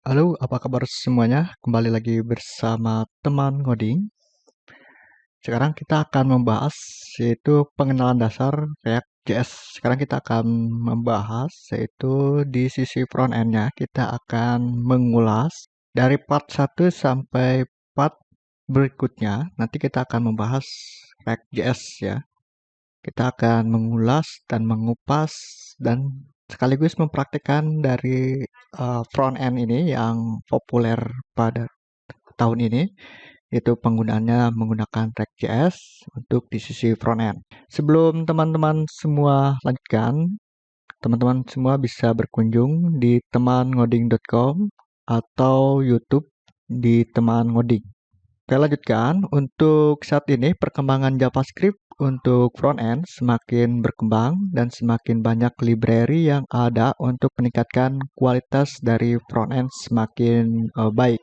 Halo, apa kabar semuanya? Kembali lagi bersama teman ngoding. Sekarang kita akan membahas yaitu pengenalan dasar React.js. Sekarang kita akan membahas yaitu di sisi front end-nya kita akan mengulas dari part 1 sampai part berikutnya. Nanti kita akan membahas React.js ya. Kita akan mengulas dan mengupas dan sekaligus mempraktikkan dari front end ini yang populer pada tahun ini, itu penggunaannya menggunakan React.js untuk di sisi front end. Sebelum teman-teman semua lanjutkan, teman-teman semua bisa berkunjung di temanngoding.com atau YouTube di Teman Ngoding. Oke, lanjutkan. Untuk saat ini perkembangan JavaScript untuk front-end semakin berkembang dan semakin banyak library yang ada untuk meningkatkan kualitas dari front-end semakin baik.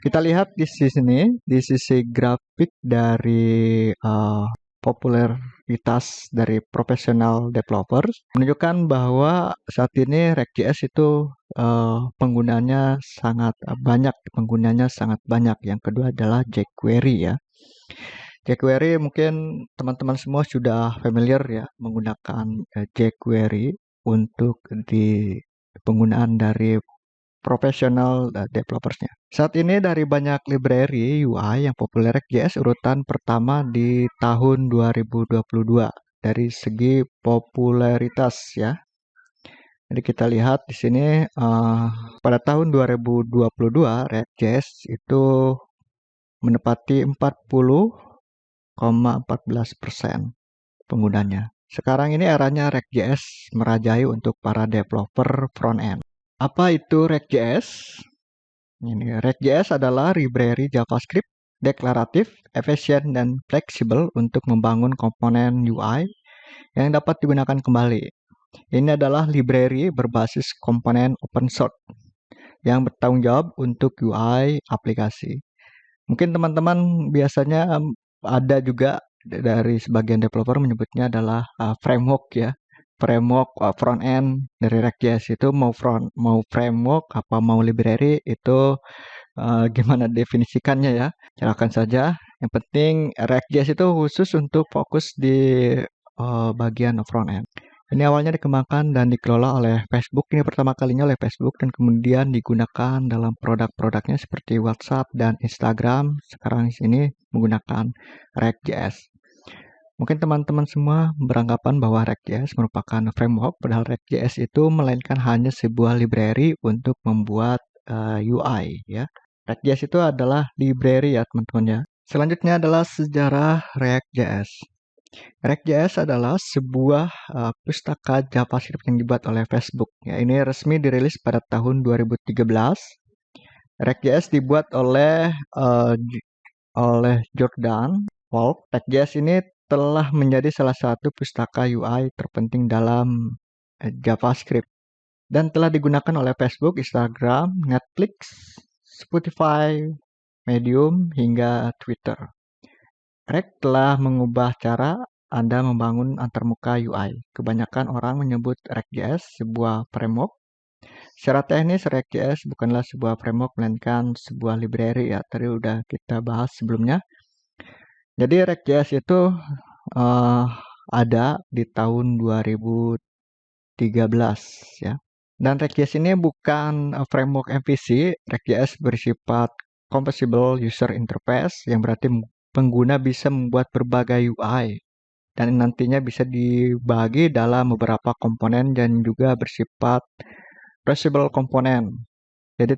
Kita lihat di sini, di sisi grafik dari popularitas dari profesional developers menunjukkan bahwa saat ini React.js itu penggunanya sangat banyak, Yang kedua adalah jQuery ya. jQuery mungkin teman-teman semua sudah familiar ya menggunakan jQuery untuk di penggunaan dari profesional developersnya. Saat ini dari banyak library UI yang populer React.js urutan pertama di tahun 2022 dari segi popularitas ya. Jadi kita lihat di sini pada tahun 2022 React.js itu menepati 40,14% penggunanya. Sekarang ini eranya React.js merajai untuk para developer front-end. Apa itu React.js? Ini React.js adalah library JavaScript deklaratif, efisien, dan fleksibel untuk membangun komponen UI yang dapat digunakan kembali. Ini adalah library berbasis komponen open source yang bertanggung jawab untuk UI aplikasi. Mungkin teman-teman biasanya ada juga dari sebagian developer menyebutnya adalah framework ya. Framework front end dari React.js itu mau framework apa mau library itu gimana definisikannya ya. Silakan saja. Yang penting React.js itu khusus untuk fokus di bagian front end. Ini awalnya dikembangkan dan dikelola oleh Facebook. Ini pertama kalinya oleh Facebook dan kemudian digunakan dalam produk-produknya seperti WhatsApp dan Instagram. Sekarang di sini menggunakan React.js. Mungkin teman-teman semua beranggapan bahwa React.js merupakan framework, padahal React.js itu melainkan hanya sebuah library untuk membuat UI ya. React.js itu adalah library ya teman-teman ya. Selanjutnya adalah sejarah React.js. React.js adalah sebuah pustaka JavaScript yang dibuat oleh Facebook. Ya, ini resmi dirilis pada tahun 2013. React.js dibuat oleh Jordan Wolf. React.js ini telah menjadi salah satu pustaka UI terpenting dalam JavaScript dan telah digunakan oleh Facebook, Instagram, Netflix, Spotify, Medium, hingga Twitter. React telah mengubah cara Anda membangun antarmuka UI. Kebanyakan orang menyebut React.js sebuah framework. Secara teknis, React.js bukanlah sebuah framework, melainkan sebuah library ya. Tadi udah kita bahas sebelumnya. Jadi React.js itu ada di tahun 2013 ya. Dan React.js ini bukan framework MVC. React.js bersifat Composable User Interface yang berarti pengguna bisa membuat berbagai UI dan nantinya bisa dibagi dalam beberapa komponen dan juga bersifat reusable komponen. Jadi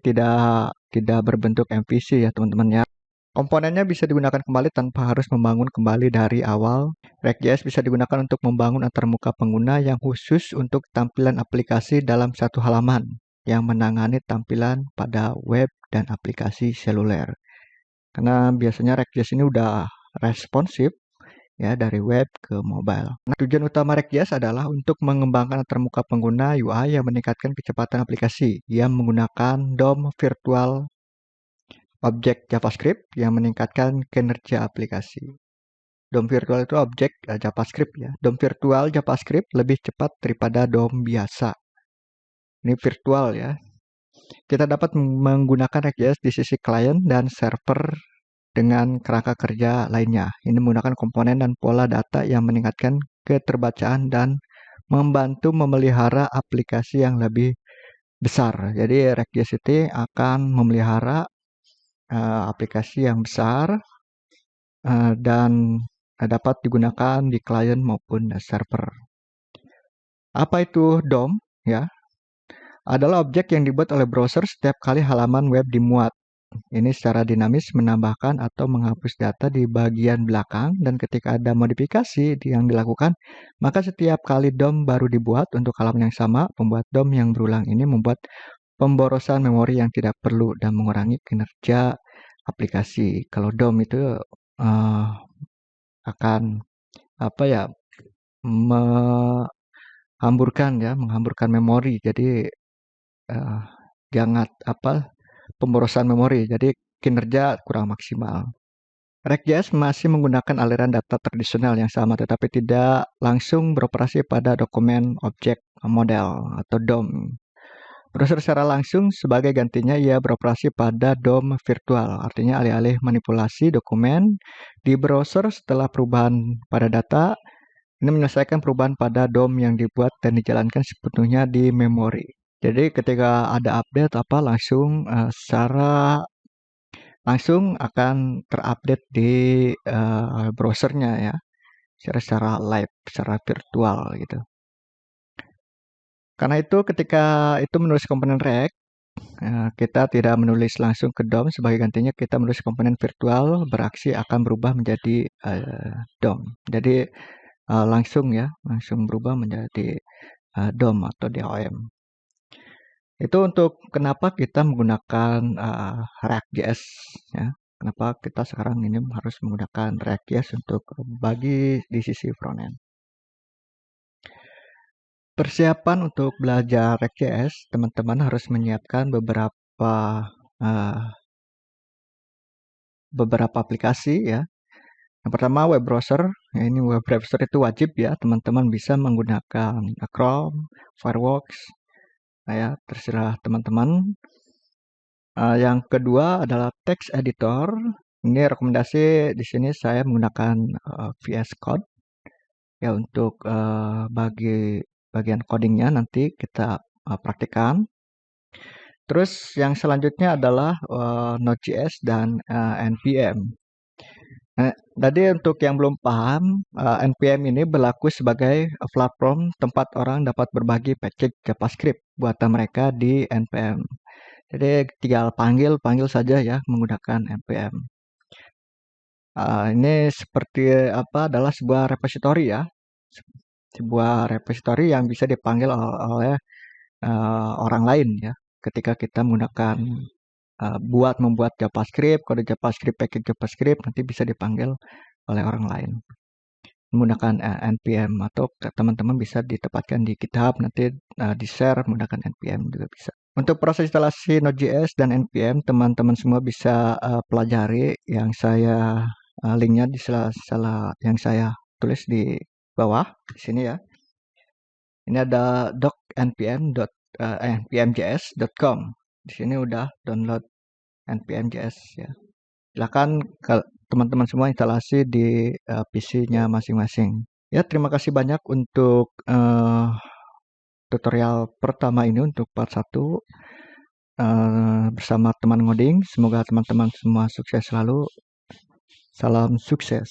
tidak berbentuk MVC ya teman-teman ya. Komponennya bisa digunakan kembali tanpa harus membangun kembali dari awal. React.js bisa digunakan untuk membangun antarmuka pengguna yang khusus untuk tampilan aplikasi dalam satu halaman yang menangani tampilan pada web dan aplikasi seluler. Karena biasanya React.js ini udah responsif ya dari web ke mobile. Nah, tujuan utama React.js adalah untuk mengembangkan antarmuka pengguna UI yang meningkatkan kecepatan aplikasi yang menggunakan DOM virtual objek JavaScript yang meningkatkan kinerja aplikasi. DOM virtual itu objek JavaScript ya. DOM virtual JavaScript lebih cepat daripada DOM biasa. Ini virtual ya. Kita dapat menggunakan RxJS di sisi klien dan server dengan kerangka kerja lainnya. Ini menggunakan komponen dan pola data yang meningkatkan keterbacaan dan membantu memelihara aplikasi yang lebih besar. Jadi RxJS itu akan memelihara aplikasi yang besar dan dapat digunakan di klien maupun server. Apa itu DOM? Ya, adalah objek yang dibuat oleh browser setiap kali halaman web dimuat. Ini secara dinamis menambahkan atau menghapus data di bagian belakang, dan ketika ada modifikasi yang dilakukan, maka setiap kali DOM baru dibuat untuk halaman yang sama, pembuat DOM yang berulang ini membuat pemborosan memori yang tidak perlu dan mengurangi kinerja aplikasi. Kalau DOM itu akan menghamburkan memori. Jadi jangan pemborosan memori. Jadi kinerja kurang maksimal. RxJS masih menggunakan aliran data tradisional yang sama, tetapi tidak langsung beroperasi pada dokumen objek model atau DOM. Browser secara langsung sebagai gantinya ia beroperasi pada DOM virtual, artinya alih-alih manipulasi dokumen di browser setelah perubahan pada data, ini menyelesaikan perubahan pada DOM yang dibuat dan dijalankan sepenuhnya di memori. Jadi ketika ada update langsung akan terupdate di browsernya ya, secara live, secara virtual gitu. Karena itu ketika itu menulis komponen React, kita tidak menulis langsung ke DOM, sebagai gantinya kita menulis komponen virtual beraksi akan berubah menjadi DOM. Jadi langsung berubah menjadi DOM atau DOM. Itu untuk kenapa kita menggunakan React.js ya. Kenapa kita sekarang ini harus menggunakan React.js untuk bagi di sisi frontend. Persiapan untuk belajar React.js, teman-teman harus menyiapkan beberapa aplikasi ya. Yang pertama web browser. Ya, ini web browser itu wajib ya, teman-teman bisa menggunakan Chrome, Firefox. Nah, ya, terserah teman-teman. Yang kedua adalah text editor. Ini rekomendasi di sini saya menggunakan VS Code ya untuk bagian codingnya nanti kita praktikkan. Terus yang selanjutnya adalah Node.js dan npm. Jadi untuk yang belum paham, npm ini berlaku sebagai platform tempat orang dapat berbagi package JavaScript buatan mereka di npm. Jadi tinggal panggil saja ya menggunakan npm. Ini seperti adalah sebuah repository ya, sebuah repository yang bisa dipanggil oleh orang lain ya. Ketika kita menggunakan membuat JavaScript, kode JavaScript, package JavaScript nanti bisa dipanggil oleh orang lain menggunakan npm, atau teman-teman bisa ditempatkan di GitHub, nanti di share menggunakan npm juga bisa. Untuk proses instalasi Node.js dan npm, teman-teman semua bisa pelajari yang saya linknya di yang saya tulis di bawah di sini ya. Ini ada npmjs.com. Di sini udah download npmjs ya. Silakan teman-teman semua instalasi di PC-nya masing-masing. Ya, terima kasih banyak untuk tutorial pertama ini untuk part 1 bersama teman ngoding. Semoga teman-teman semua sukses selalu. Salam sukses.